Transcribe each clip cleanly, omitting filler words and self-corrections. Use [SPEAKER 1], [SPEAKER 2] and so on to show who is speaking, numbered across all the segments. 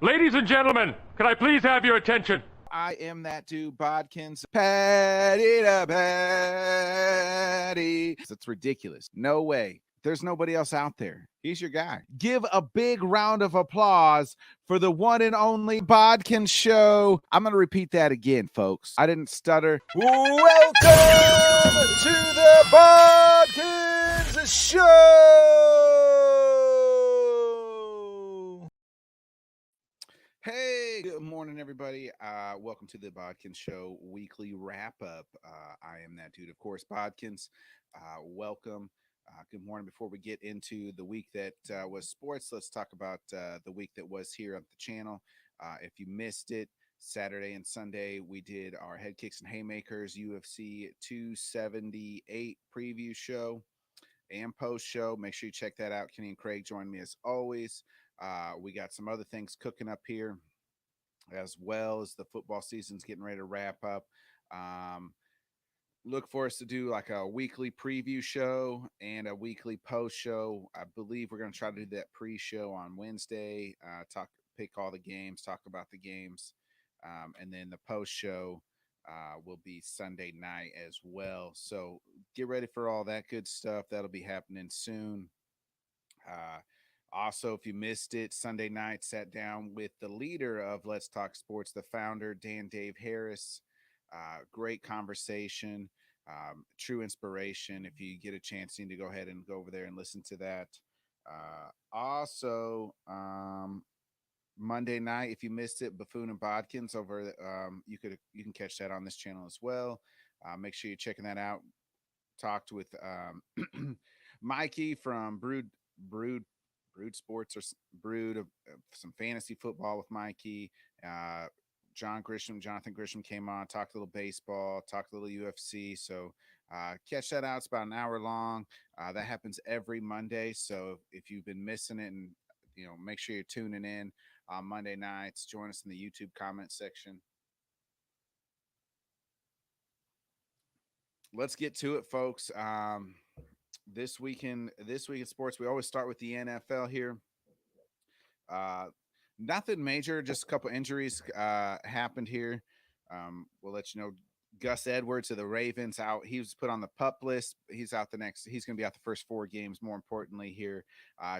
[SPEAKER 1] Ladies and gentlemen, can I please have your attention?
[SPEAKER 2] I am that dude, Bodkins. Patty to patty. It's ridiculous. No way. There's nobody else out there. He's your guy. Give a big round of applause for the one and only BodkinShow. I'm going to repeat that again, folks. I didn't stutter. Welcome to the Bodkins Show. Hey, good morning, everybody. Welcome to the Bodkins Show weekly wrap-up. I am that dude, of course, Bodkins. Welcome. Good morning. Before we get into the week that was sports, let's talk about the week that was here on the channel. If you missed it, Saturday and Sunday, we did our Head Kicks and Haymakers UFC 278 preview show and post show. Make sure you check that out. Kenny and Craig joined me as always. We got some other things cooking up here, as well as the football season's getting ready to wrap up. Look for us to do like a weekly preview show and a weekly post show. I believe we're going to try to do that pre-show on Wednesday, pick all the games, talk about the games, and then the post show will be Sunday night as well. So get ready for all that good stuff. That'll be happening soon. Also, if you missed it, Sunday night sat down with the leader of Let's Talk Sports, the founder, Dave Harris. Great conversation, true inspiration. If you get a chance, you need to go ahead and go over there and listen to that. Also, Monday night, if you missed it, Buffoon and Bodkins over. You can catch that on this channel as well. Make sure you're checking that out. Talked with Mikey from Brood Sports, or Brood, some fantasy football with Mikey. Jonathan Grisham came on, talked a little baseball, talked a little UFC. So catch that out. It's about an hour long. That happens every Monday. So if you've been missing it, and make sure you're tuning in on Monday nights. Join us in the YouTube comment section. Let's get to it, folks. This week in sports, we always start with the NFL here. Nothing major, just a couple injuries happened here. We'll let you know. Gus Edwards of the Ravens out. He was put on the PUP list. He's out he's going to be out the first 4 games. More importantly here,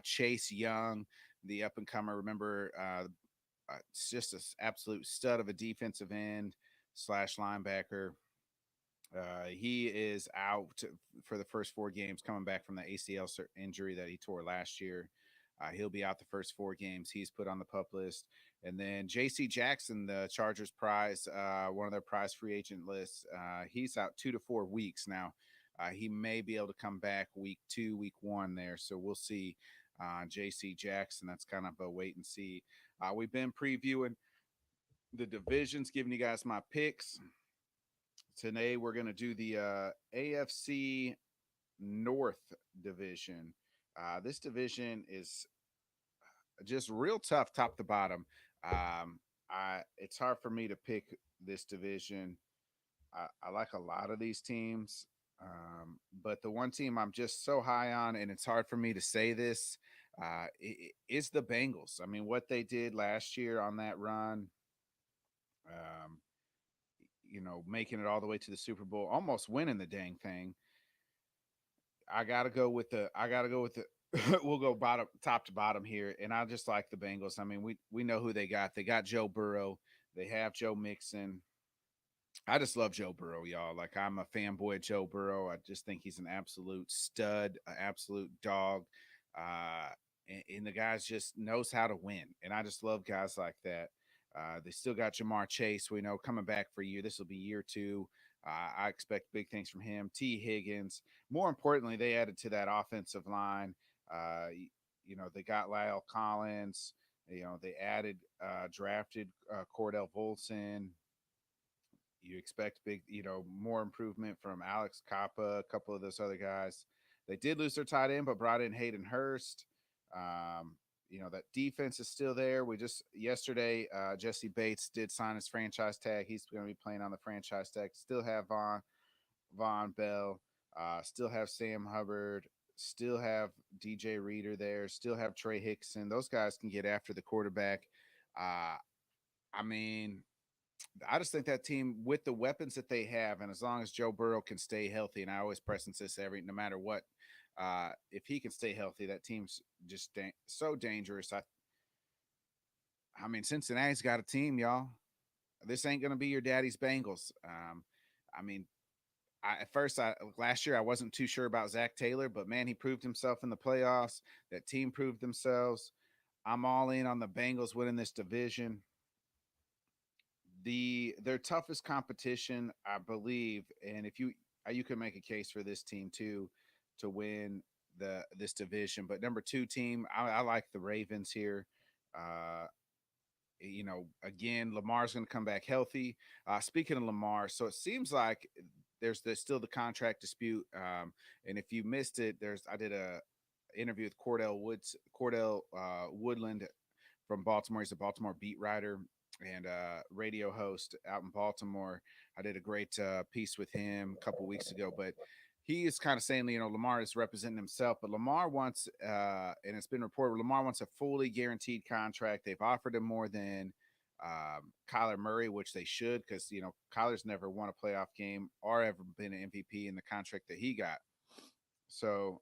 [SPEAKER 2] Chase Young, the up and comer. Remember, it's just an absolute stud of a defensive end / linebacker. He is out for the first 4 games, coming back from the ACL injury that he tore last year. He'll be out the first 4 games. He's put on the PUP list. And then J.C. Jackson, the Chargers prize, one of their prize free agent lists, he's out 2 to 4 weeks now. He may be able to come back week 2, week 1 there. So we'll see. J.C. Jackson, that's kind of a wait and see. We've been previewing the divisions, giving you guys my picks. Today, we're going to do the AFC North division. This division is just real tough top to bottom. It's hard for me to pick this division. I like a lot of these teams, but the one team I'm just so high on, and it's hard for me to say this, is the Bengals. I mean, what they did last year on that run, making it all the way to the Super Bowl, almost winning the dang thing. I gotta go with the we'll go top to bottom here, and I just like the Bengals. I mean, we know who they got. They got Joe Burrow. They have Joe Mixon. I just love Joe Burrow, y'all. Like, I'm a fanboy of Joe Burrow. I just think he's an absolute stud, an absolute dog. And the guy just knows how to win. And I just love guys like that. They still got Jamar Chase, we know, coming back for a year. This will be year 2. I expect big things from him. T. Higgins. More importantly, they added to that offensive line. They got Lyle Collins. They drafted Cordell Volson. You expect big, more improvement from Alex Kappa, a couple of those other guys. They did lose their tight end, but brought in Hayden Hurst. That defense is still there. Yesterday, Jesse Bates did sign his franchise tag. He's going to be playing on the franchise tag. Still have Von Bell. Still have Sam Hubbard. Still have DJ Reader there. Still have Trey Hickson. Those guys can get after the quarterback. I mean, I just think that team with the weapons that they have, and as long as Joe Burrow can stay healthy, and I always presence this no matter what, if he can stay healthy, that team's just so dangerous. I mean, Cincinnati's got a team, y'all. This ain't gonna be your daddy's Bengals. I mean, at first, last year I wasn't too sure about Zach Taylor, but man, he proved himself in the playoffs. That team proved themselves. I'm all in on the Bengals winning this division. Their toughest competition, I believe, and if you can make a case for this team too to win this division. But number two team, I like the Ravens here. Uh, again, Lamar's going to come back healthy. Speaking of Lamar, so it seems like there's still the contract dispute. And if you missed it, I did a interview with Cordell Woodland from Baltimore. He's a Baltimore beat writer and radio host out in Baltimore. I did a great piece with him a couple weeks ago, but he is kind of saying, Lamar is representing himself, but Lamar wants, and it's been reported, Lamar wants a fully guaranteed contract. They've offered him more than Kyler Murray, which they should, because, Kyler's never won a playoff game or ever been an MVP in the contract that he got. So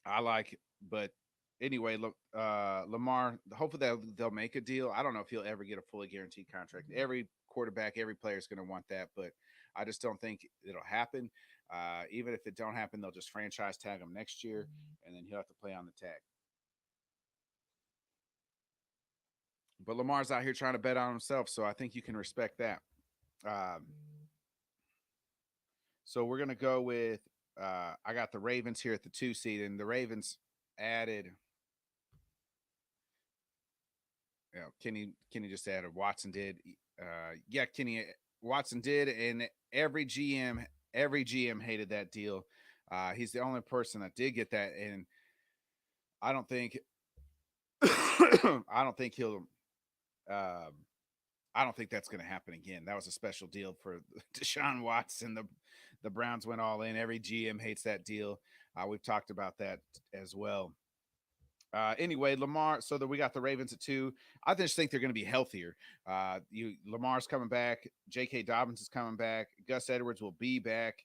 [SPEAKER 2] I like it. But anyway, look, Lamar, hopefully they'll make a deal. I don't know if he'll ever get a fully guaranteed contract. Every quarterback, every player is going to want that, but I just don't think it'll happen. Even if it don't happen, they'll just franchise tag him next year, and then he'll have to play on the tag. But Lamar's out here trying to bet on himself, so I think you can respect that. So we're gonna go with I got the Ravens here at the 2 seed, and the Ravens added. Kenny just added. Watson did. Kenny Watson did, and every GM hated that deal. He's the only person that did get that, and I don't think I don't think he'll. I don't think that's going to happen again. That was a special deal for Deshaun Watson. The Browns went all in. Every GM hates that deal. We've talked about that as well. Anyway, Lamar. So that we got the Ravens at 2. I just think they're going to be healthier. Lamar's coming back. J.K. Dobbins is coming back. Gus Edwards will be back.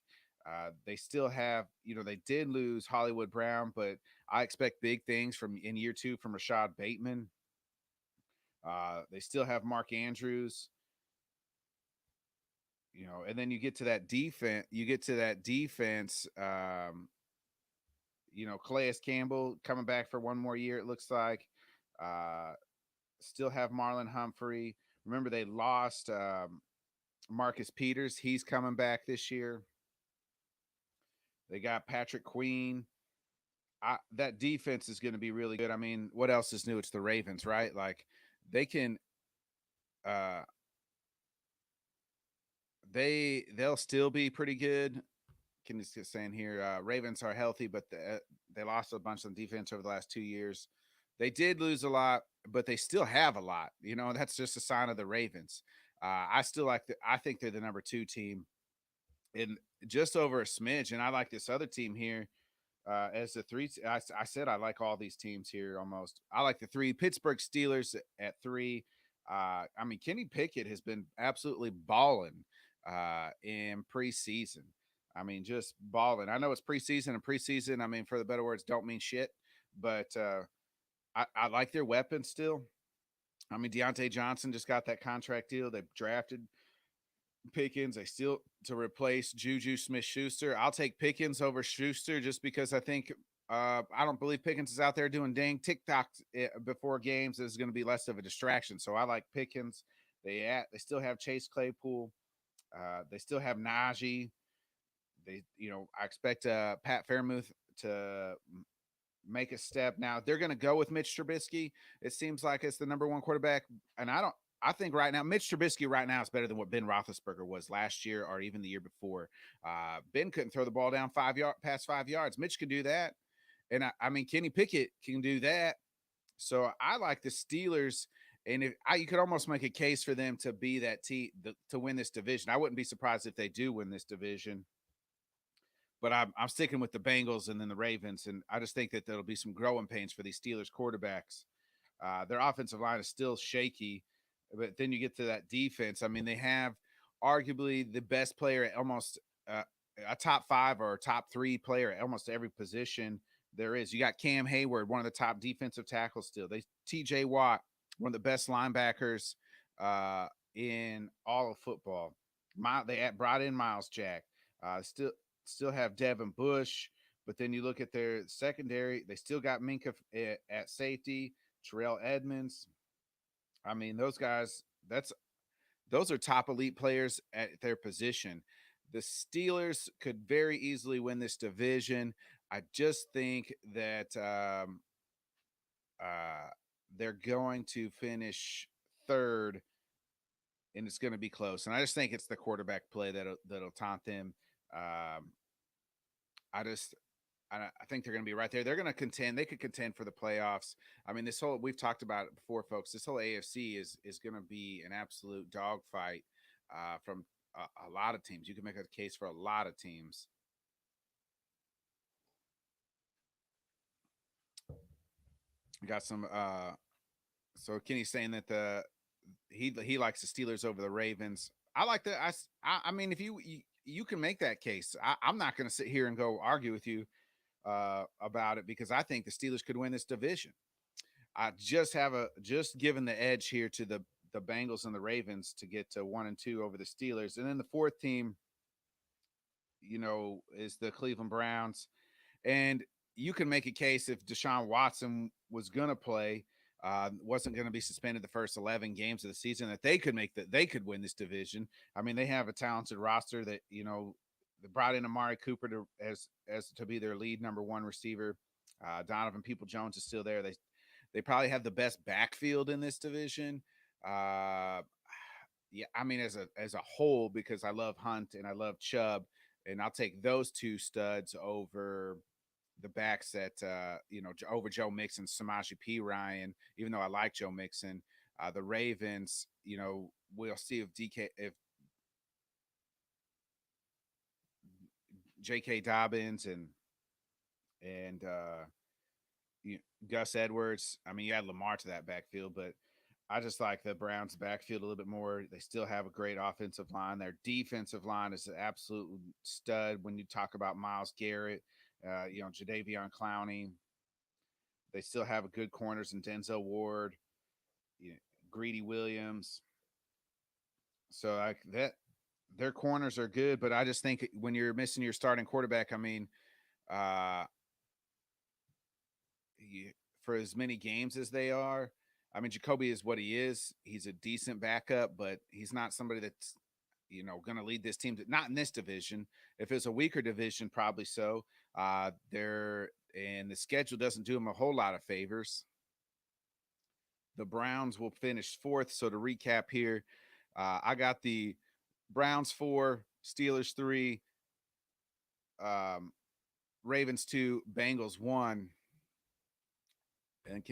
[SPEAKER 2] They still have, they did lose Hollywood Brown, but I expect big things in year 2 from Rashad Bateman. They still have Mark Andrews. And then you get to that defense. Calais Campbell coming back for one more year, it looks like. Still have Marlon Humphrey. Remember, they lost Marcus Peters. He's coming back this year. They got Patrick Queen. That defense is going to be really good. I mean, what else is new? It's the Ravens, right? Like, they can they'll still be pretty good. Can just saying here, Ravens are healthy, but they lost a bunch on defense over the last 2 years. They did lose a lot, but they still have a lot. That's just a sign of the Ravens. I think they're the number 2 team, and just over a smidge. And I like this other team here as the 3. I said I like all these teams here almost. I like the 3 Pittsburgh Steelers at 3. I mean, Kenny Pickett has been absolutely balling in preseason. I mean, just balling. I know it's preseason, and preseason, I mean, for the better words, don't mean shit. But I like their weapons still. I mean, Deontay Johnson just got that contract deal. They've drafted Pickens. They still to replace Juju Smith-Schuster. I'll take Pickens over Schuster just because I think I don't believe Pickens is out there doing dang TikTok before games. Is going to be less of a distraction. So I like Pickens. They still have Chase Claypool. They still have Najee. I expect Pat Fairmouth to make a step. Now they're going to go with Mitch Trubisky. It seems like it's the number 1 quarterback, and I think right now Mitch Trubisky right now is better than what Ben Roethlisberger was last year or even the year before. Ben couldn't throw the ball down past 5 yards. Mitch could do that, and I mean Kenny Pickett can do that. So I like the Steelers, and you could almost make a case for them to be that team to win this division. I wouldn't be surprised if they do win this division. But I'm sticking with the Bengals and then the Ravens, and I just think that there'll be some growing pains for these Steelers quarterbacks. Their offensive line is still shaky, but then you get to that defense. I mean, they have arguably the best player at almost a top 5 or top 3 player at almost every position there is. You got Cam Hayward, one of the top defensive tackles still. They TJ Watt, one of the best linebackers in all of football. They brought in Miles Jack. Still have Devin Bush, but then you look at their secondary. They still got Minka at safety, Terrell Edmonds. I mean, those guys. Those are top elite players at their position. The Steelers could very easily win this division. I just think that they're going to finish third, and it's going to be close. And I just think it's the quarterback play that'll taunt them. I think they're going to be right there. They're going to contend. They could contend for the playoffs. I mean, we've talked about it before, folks. This whole AFC is going to be an absolute dogfight from a lot of teams. You can make a case for a lot of teams. We got some. So Kenny's saying that he likes the Steelers over the Ravens. I like that. I mean, if you can make that case, I'm not going to sit here and go argue with you about it because I think the Steelers could win this division. I just given the edge here to the Bengals and the Ravens to get to 1 and 2 over the Steelers, and then the fourth team, is the Cleveland Browns, and you can make a case if Deshaun Watson was going to play, wasn't going to be suspended the first 11 games of the season, that they could win this division. I mean, they have a talented roster that they brought in Amari Cooper to be their lead number 1 receiver. Donovan Peoples-Jones is still there. They probably have the best backfield in this division. Yeah, I mean as a whole, because I love Hunt and I love Chubb, and I'll take those 2 studs over the backs that over Joe Mixon, Samaje Perine. Even though I like Joe Mixon, the Ravens, we'll see if J.K. Dobbins and Gus Edwards. I mean, you add Lamar to that backfield, but I just like the Browns' backfield a little bit more. They still have a great offensive line. Their defensive line is an absolute stud. When you talk about Myles Garrett, Jadeveon Clowney, they still have good corners in Denzel Ward, Greedy Williams. So like that, their corners are good, but I just think when you're missing your starting quarterback, I mean, for as many games as they are, I mean, Jacoby is what he is. He's a decent backup, but he's not somebody that's, going to lead this team not in this division. If it's a weaker division, probably so. And the schedule doesn't do him a whole lot of favors. The Browns will finish 4th. So to recap here, I got the Browns 4, Steelers 3, Ravens 2, Bengals 1. And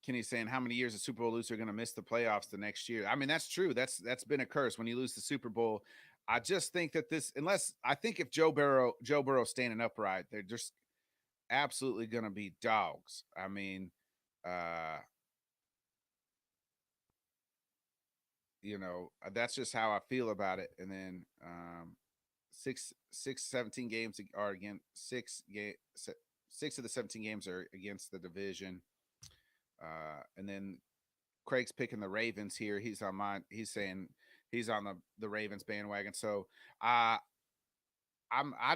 [SPEAKER 2] Kenny's saying how many years a Super Bowl loser are going to miss the playoffs the next year. I mean, that's true. That's been a curse when you lose the Super Bowl. I just think that if Joe Burrow standing upright, they're just absolutely going to be dogs. I mean, that's just how I feel about it. And then 17 games are against 6 of the 17 games are against the division. And then Craig's picking the Ravens here. He's saying he's on the Ravens bandwagon. So I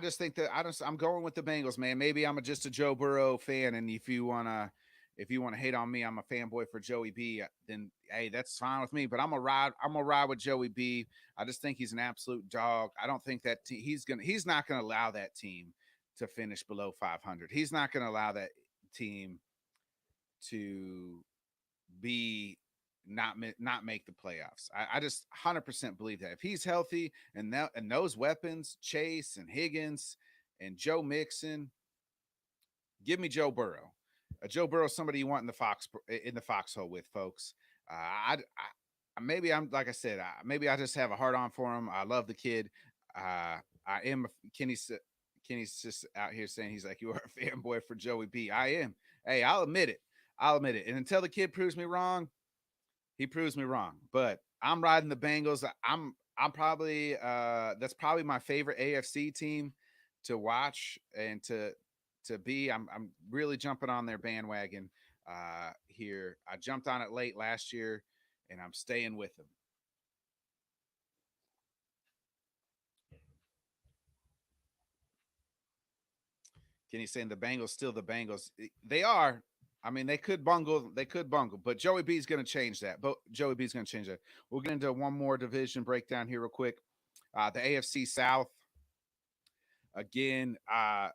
[SPEAKER 2] just think that I'm going with the Bengals, man. Maybe I'm just a Joe Burrow fan, and if you wanna hate on me, I'm a fanboy for Joey B. Then hey, that's fine with me. But I'm gonna ride with Joey B. I just think he's an absolute dog. I don't think that he's not gonna allow that team to finish below 500. He's not gonna allow that team to be not make the playoffs. I just 100% believe that if he's healthy and those weapons, Chase and Higgins and Joe Mixon, give me Joe Burrow. Joe Burrow, somebody you want in the foxhole with, folks. Maybe I'm like I said, maybe I just have a hard on for him. I love the kid. I am Kenny's just out here saying he's like, you are a fanboy for Joey B. I am. Hey, I'll admit it. I'll admit it. And until the kid proves me wrong, he proves me wrong. But I'm riding the Bengals. I'm probably that's probably my favorite AFC team to watch and to be. I'm really jumping on their bandwagon here. I jumped on it late last year, and I'm staying with them. Kenny's saying the Bengals still the Bengals. They are. I mean, they could bungle. They could bungle, but Joey B's going to change that. But Joey B's going to change that. We'll get into one more division breakdown here real quick. The AFC South again. A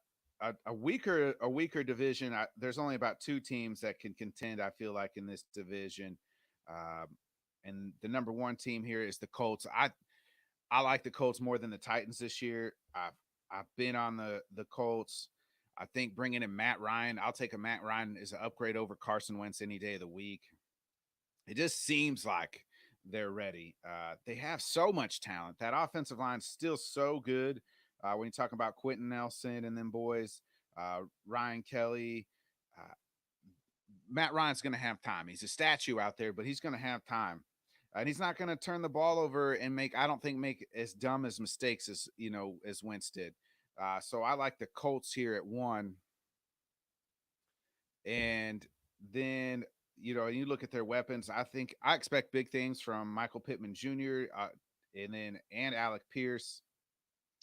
[SPEAKER 2] weaker division. There's only about two teams that can contend. I feel like in this division, um, and the number one team here is the Colts. I like the Colts more than the Titans this year. I've been on the Colts. I think bringing in Matt Ryan, I'll take a Matt Ryan as an upgrade over Carson Wentz any day of the week. It just seems like they're ready. They have so much talent. That offensive line's still so good. When you talk about Quentin Nelson and them boys, Ryan Kelly, uh, Matt Ryan's going to have time. He's a statue out there, but he's going to have time. And he's not going to turn the ball over and I don't think, make as dumb as mistakes as, as Wentz did. So I like the Colts here at 1. And then, you look at their weapons. I expect big things from Michael Pittman Jr. And Alec Pierce,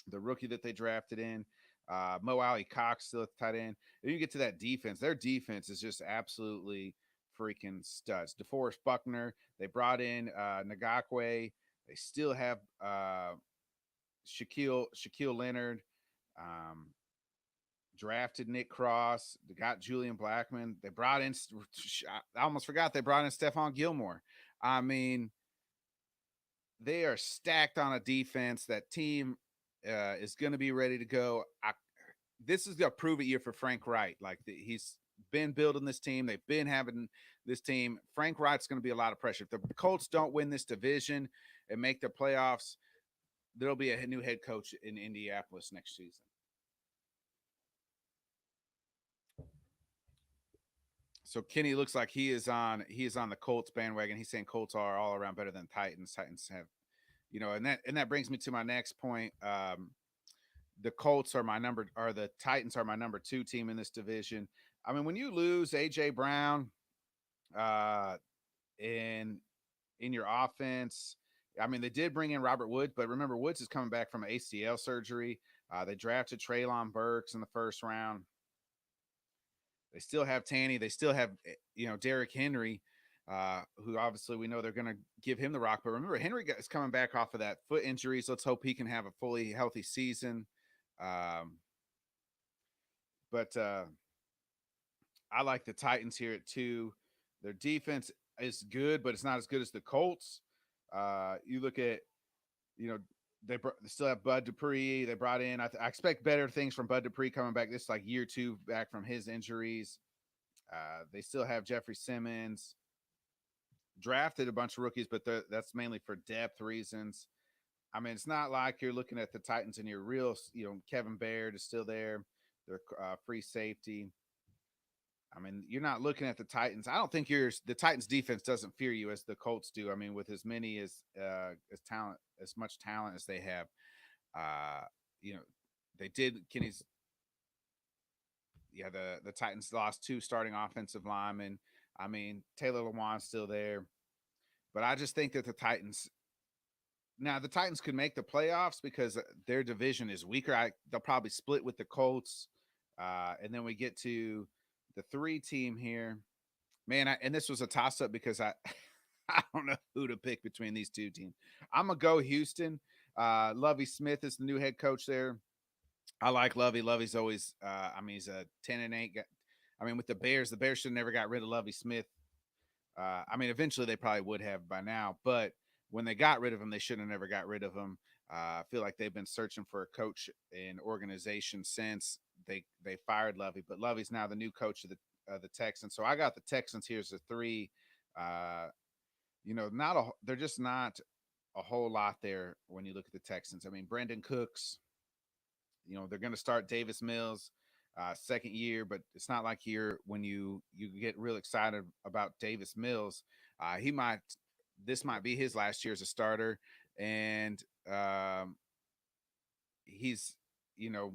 [SPEAKER 2] the rookie that they drafted in. Mo Alley Cox still at the tight end. And you get to that defense. Their defense is just absolutely freaking studs. DeForest Buckner. They brought in Ngakwe. They still have Shaquille Leonard. Drafted Nick Cross. They got Julian Blackman. They brought in. I almost forgot they brought in Stephon Gilmore. I mean, they are stacked on a defense. That team is going to be ready to go. This is a prove it year for Frank Wright. He's been building this team. They've been having this team. Frank Wright's going to be a lot of pressure. If the Colts don't win this division and make the playoffs, there'll be a new head coach in Indianapolis next season. So Kenny looks like he is on the Colts bandwagon. He's saying Colts are all around better than Titans. Titans have, and that brings me to my next point. The Titans are my number 2 team in this division. I mean, when you lose AJ Brown, in your offense, I mean, they did bring in Robert Woods, but remember Woods is coming back from ACL surgery. They drafted Treylon Burks in the first round. They still have Tanny. They still have, Derrick Henry, who obviously we know they're going to give him the rock. But remember, Henry is coming back off of that foot injury, so let's hope he can have a fully healthy season. But I like the Titans here at 2. Their defense is good, but it's not as good as the Colts. You look at, they still have Bud Dupree. They brought in. I expect better things from Bud Dupree coming back. This is like year 2 back from his injuries. They still have Jeffrey Simmons. Drafted a bunch of rookies, but that's mainly for depth reasons. I mean, it's not like you're looking at the Titans and you're real. Kevin Baird is still there. They're free safety. I mean, you're not looking at the Titans. I don't think the Titans defense doesn't fear you as the Colts do. I mean, with as much talent as they have, they did. The Titans lost 2 starting offensive linemen. I mean, Taylor Lewan's still there, but I just think that the Titans could make the playoffs because their division is weaker. They'll probably split with the Colts, and then we get to the 3 team here, man. And this was a toss up because I don't know who to pick between these 2 teams. I'm gonna go Houston. Lovie Smith is the new head coach there. I like Lovie. Lovie's always, he's a 10-8 guy. I mean, with the Bears should have never got rid of Lovie Smith. Eventually they probably would have by now, but when they got rid of him, they should have never got rid of him. I feel like they've been searching for a coach and organization since they fired Lovie, but Lovie's now the new coach of the Texans. So I got the Texans here as a 3. They're just not a whole lot there when you look at the Texans. I mean, Brandon Cooks, they're going to start Davis Mills. second year, but it's not like here when you get real excited about Davis Mills. He might this might be his last year as a starter, and he's you know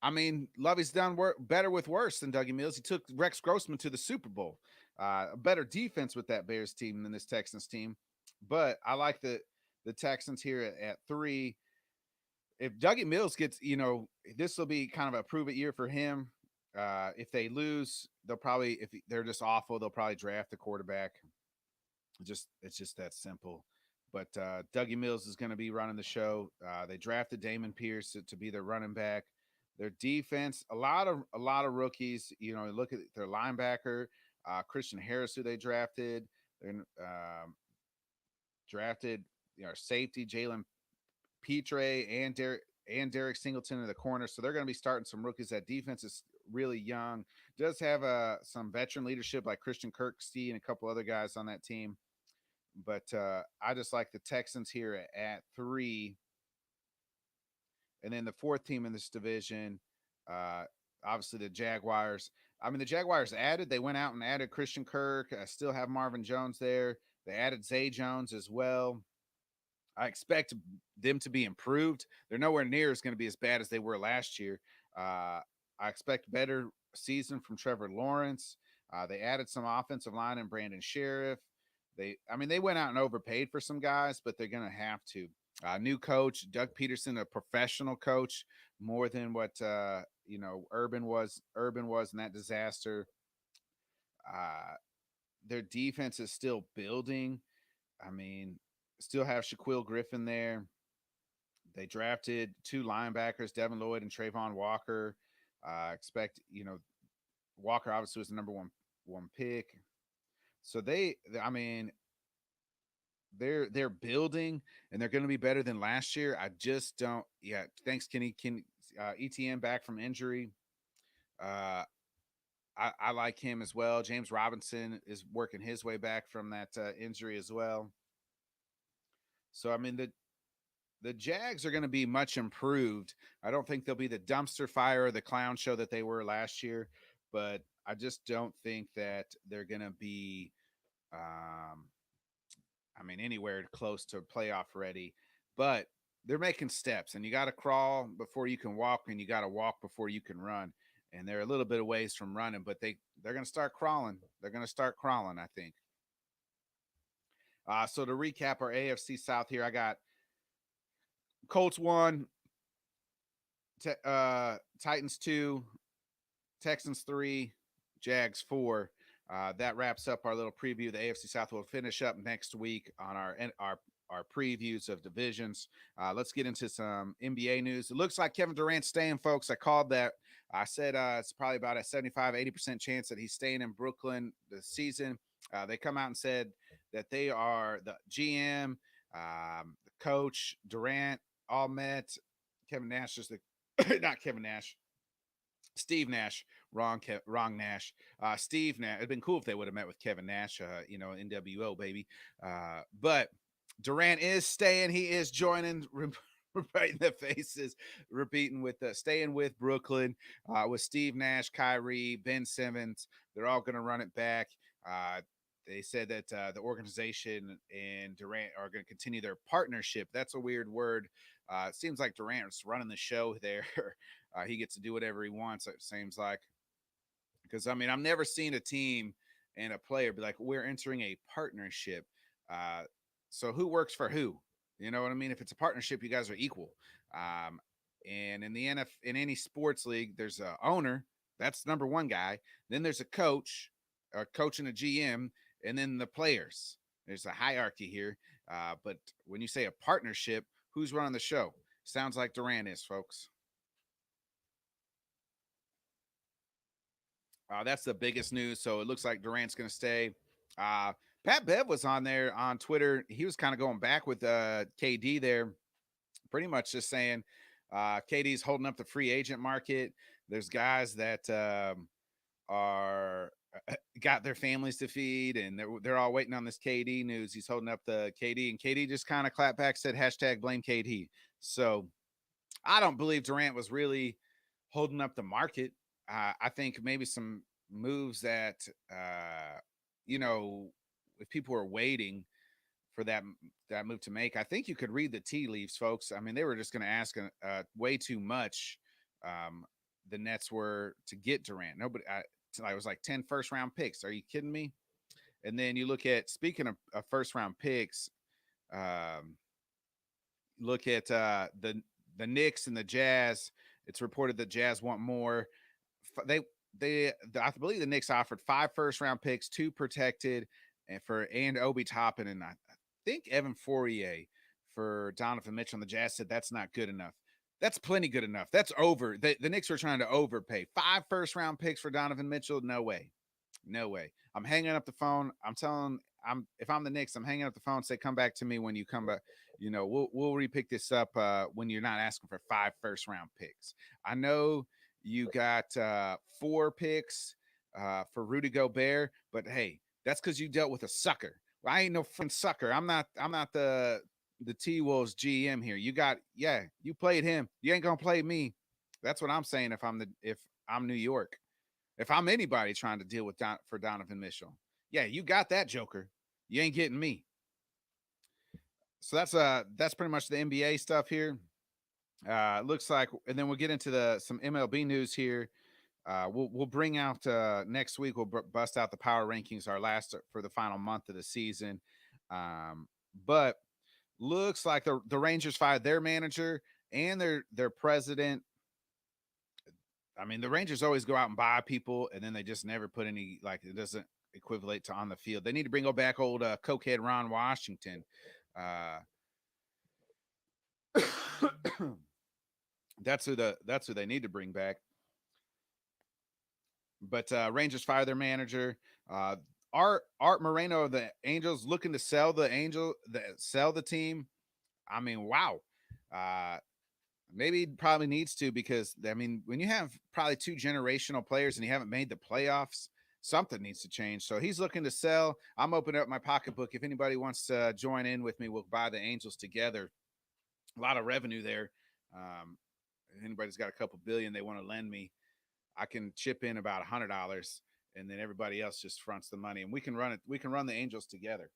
[SPEAKER 2] I mean, Lovey's done better with worse than Dougie Mills. He took Rex Grossman to the Super Bowl. A better defense with that Bears team than this Texans team. But I like the Texans here at 3. If Dougie Mills gets, this will be kind of a prove it year for him. If they lose, they'll probably, if they're just awful, they'll probably draft a quarterback. It's just that simple. But Dougie Mills is going to be running the show. They drafted Damon Pierce to be their running back. Their defense, a lot of rookies. Look at their linebacker, Christian Harris, who they drafted. They drafted safety Jalen Petre and Derek Singleton in the corner. So they're going to be starting some rookies. That defense is really young. Does have some veteran leadership like Christian Kirksey and a couple other guys on that team. But I just like the Texans here at 3. And then the 4th team in this division, obviously the Jaguars. I mean, the Jaguars they went out and added Christian Kirk. I still have Marvin Jones there. They added Zay Jones as well. I expect them to be improved. They're nowhere near as going to be as bad as they were last year. I expect better season from Trevor Lawrence. They added some offensive line and Brandon Sheriff. They went out and overpaid for some guys, but they're going to have to. New coach, Doug Peterson, a professional coach, more than what Urban was in that disaster. Their defense is still building. I mean, still have Shaquille Griffin there. They drafted 2 linebackers, Devin Lloyd and Trayvon Walker. Expect Walker obviously was the number one pick. So they're building, and they're going to be better than last year. I just don't. Yeah, thanks, Kenny. ETN back from injury. I like him as well. James Robinson is working his way back from that injury as well. So I mean the Jags are going to be much improved. I don't think they'll be the dumpster fire or the clown show that they were last year, but I just don't think that they're going to be anywhere close to playoff ready, but they're making steps, and you got to crawl before you can walk, and you got to walk before you can run. And they're a little bit of ways from running, but they're going to start crawling. They're going to start crawling, I think. So to recap our AFC South here, I got Colts 1, Titans 2, Texans 3, Jags 4. That wraps up our little preview of the AFC South. We'll finish up next week on our previews of divisions. Let's get into some NBA news. It looks like Kevin Durant's staying, folks. I called that. I said it's probably about a 75-80% chance that he's staying in Brooklyn this season. They come out and said that they are the GM, the coach, Durant, all met. Kevin Nash is not Kevin Nash. Steve Nash, wrong Nash. Steve Nash. It'd been cool if they would have met with Kevin Nash, NWO, baby. But Durant is staying. He is joining, right in the faces, repeating with staying with Brooklyn, with Steve Nash, Kyrie, Ben Simmons. They're all going to run it back. They said that the organization and Durant are going to continue their partnership. That's a weird word. It seems like Durant's running the show there. He gets to do whatever he wants, it seems like. Because, I've never seen a team and a player be like, we're entering a partnership. So who works for who? You know what I mean? If it's a partnership, you guys are equal. And in the in any sports league, there's an owner. That's number one guy. Then there's a coach and a GM, and then the players. There's a hierarchy here. But when you say a partnership, who's running the show? Sounds like Durant is, folks. That's the biggest news. So it looks like Durant's going to stay. Pat Bev was on there on Twitter. He was kind of going back with KD there, pretty much just saying KD's holding up the free agent market. There's guys that are got their families to feed, and they're all waiting on this KD news. He's holding up the KD, and KD just kind of clapped back, said hashtag blame KD. So I don't believe Durant was really holding up the market. I think maybe some moves that, you know, if people are waiting for that move to make, I think you could read the tea leaves, folks. I mean, they were just going to ask way too much. Um, the Nets were to get Durant. Nobody, I was like 10 first round picks. Are you kidding me? And then you look at, speaking of first round picks, um, look at the Knicks and the Jazz. It's reported the Jazz want more. They I believe the Knicks offered 5 first round picks, 2 protected, and Obi Toppin, and I think Evan Fournier for Donovan Mitchell. And the Jazz said that's not good enough. That's plenty good enough. That's over. The Knicks were trying to overpay. 5 first round picks for Donovan Mitchell. No way. No way. I'm hanging up the phone. If I'm the Knicks, I'm hanging up the phone. Say, come back to me when you come back. You know, we'll repick this up when you're not asking for 5 first round picks. I know you got 4 picks for Rudy Gobert, but hey, that's because you dealt with a sucker. Well, I ain't no friend sucker. I'm not the T-Wolves GM here. You played him. You ain't gonna play me. That's what I'm saying. If I'm New York, if I'm anybody trying to deal with for Donovan Mitchell, yeah, you got that joker. You ain't getting me. So that's pretty much the NBA stuff here. Looks like, and then we'll get into some MLB news here. We'll bring out next week. We'll bust out the power rankings, our last for the final month of the season. But looks like the Rangers fired their manager and their president. I mean, the Rangers always go out and buy people, and then they just never put any, like, it doesn't equivalent to on the field. They need to bring back old cokehead Ron Washington. That's who they need to bring back. But Rangers fire their manager. Art Moreno of the Angels looking to sell the team. I mean, wow. Maybe probably needs to, because I mean, when you have probably 2 generational players and you haven't made the playoffs, something needs to change. So he's looking to sell. I'm opening up my pocketbook. If anybody wants to join in with me, we'll buy the Angels together. A lot of revenue there. If anybody's got a couple billion they want to lend me, I can chip in about $100, and then everybody else just fronts the money, and we can run it. We can run the Angels together.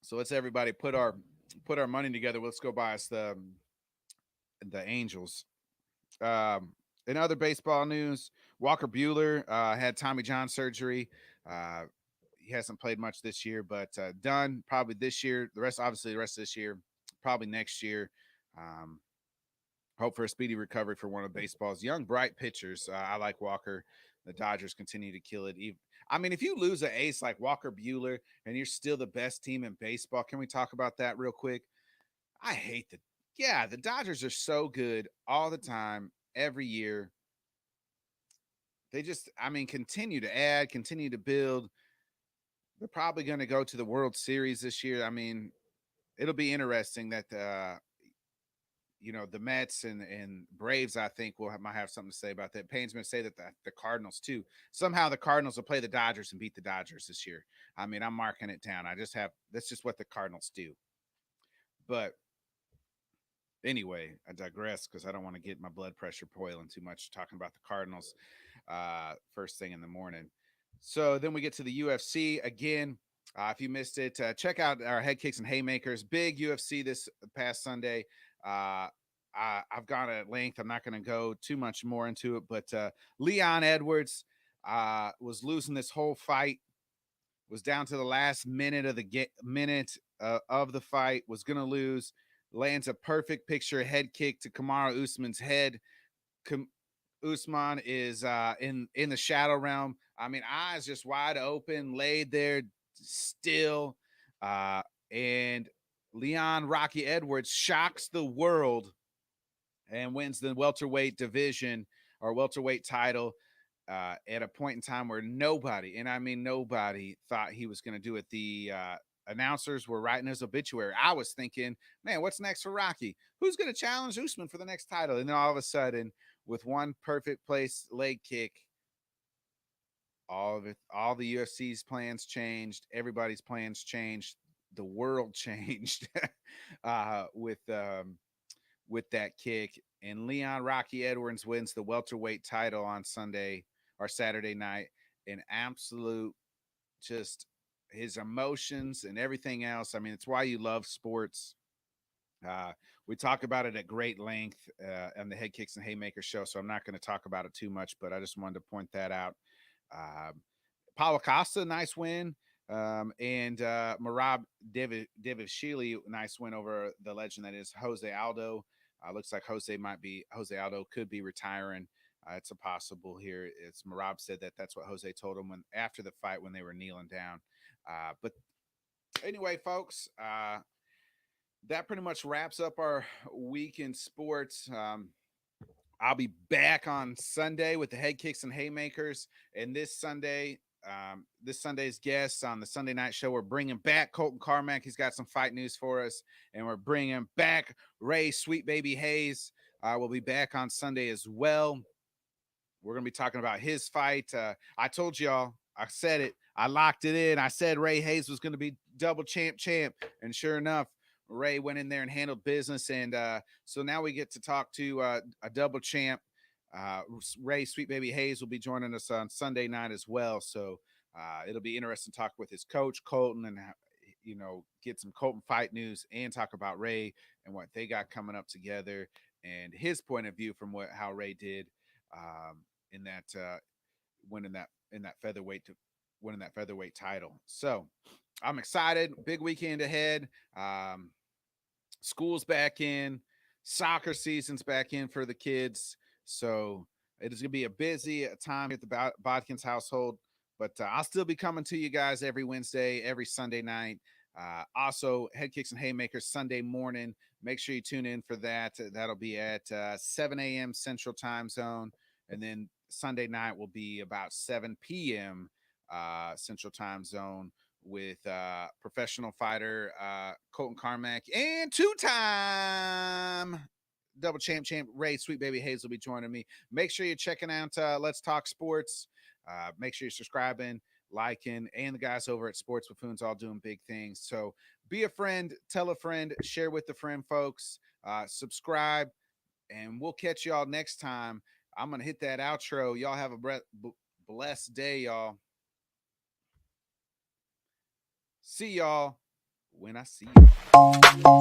[SPEAKER 2] So let's everybody put our money together. Let's go buy us the Angels. In other baseball news, Walker Buehler had Tommy John surgery. He hasn't played much this year, but done probably this year. The rest of this year, probably next year. Hope for a speedy recovery for one of baseball's young, bright pitchers. I like Walker. The Dodgers continue to kill it. I mean, if you lose an ace like Walker Buehler and you're still the best team in baseball, can we talk about that real quick? I hate the Dodgers are so good all the time, every year. They just, I mean, continue to add, continue to build. They're probably going to go to the World Series this year. I mean, it'll be interesting that the Mets and Braves, I think, might have something to say about that. Payne's going to say that the Cardinals too. Somehow the Cardinals will play the Dodgers and beat the Dodgers this year. I mean, I'm marking it down. That's just what the Cardinals do. But anyway, I digress because I don't want to get my blood pressure boiling too much talking about the Cardinals first thing in the morning. So then we get to the UFC again. If you missed it, check out our Head Kicks and Haymakers. Big UFC this past Sunday. I've gone at length. I'm not going to go too much more into it, but Leon Edwards was losing this whole fight. Was down to the last minute of the fight. Was going to lose. Lands a perfect picture head kick to Kamaru Usman's head. Usman is in the shadow realm. I mean, eyes just wide open, laid there still. And Leon Rocky Edwards shocks the world and wins the welterweight division or welterweight title at a point in time where nobody, and I mean nobody, thought he was going to do it. The announcers were writing his obituary. I was thinking, man, what's next for Rocky? Who's going to challenge Usman for the next title? And then all of a sudden, with one perfect place leg kick, all the UFC's plans changed. Everybody's plans changed. The world changed with with that kick. And Leon Rocky Edwards wins the welterweight title on Sunday or Saturday night. An absolute, just his emotions and everything else. I mean, it's why you love sports. We talk about it at great length on the Head Kicks and Haymakers show, so I'm not going to talk about it too much, but I just wanted to point that out. Paulo Costa, nice win. And Merab Devishvili, nice win over the legend that is Jose Aldo. Looks like Jose Aldo could be retiring. It's a possible here. It's Merab said that's what Jose told him after the fight when they were kneeling down. But anyway, folks, that pretty much wraps up our week in sports. I'll be back on Sunday with the Head Kicks and Haymakers. And this Sunday's guests on the Sunday night show, we're bringing back Colton Carmack. He's got some fight news for us. And we're bringing back Ray Sweet Baby Hayes. We'll be back on Sunday as well. We're going to be talking about his fight. I told y'all, I said it. I locked it in. I said Ray Hayes was going to be double champ. And sure enough, Ray went in there and handled business. And so now we get to talk to a double champ. Ray Sweet Baby Hayes will be joining us on Sunday night as well. So it'll be interesting to talk with his coach, Colton, and, get some Colton fight news and talk about Ray and what they got coming up together and his point of view from how Ray did in that winning that featherweight title. So I'm excited. Big weekend ahead. School's back in, soccer season's back in for the kids. So it is going to be a busy time at the Bodkins household, but I'll still be coming to you guys every Wednesday, every Sunday night. Also, Head Kicks and Haymakers Sunday morning. Make sure you tune in for that. That'll be at 7 a.m. Central Time Zone. And then Sunday night will be about 7 p.m. Central Time Zone with professional fighter Colton Carmack and two-time double champ Ray Sweet Baby Hayes will be joining me. Make sure you're checking out Let's Talk Sports. Make sure you're subscribing, liking, and the guys over at Sports Buffoons all doing big things. So be a friend, tell a friend, share with a friend, folks. Subscribe, and we'll catch y'all next time. I'm going to hit that outro. Y'all have a blessed day, y'all. See y'all when I see you.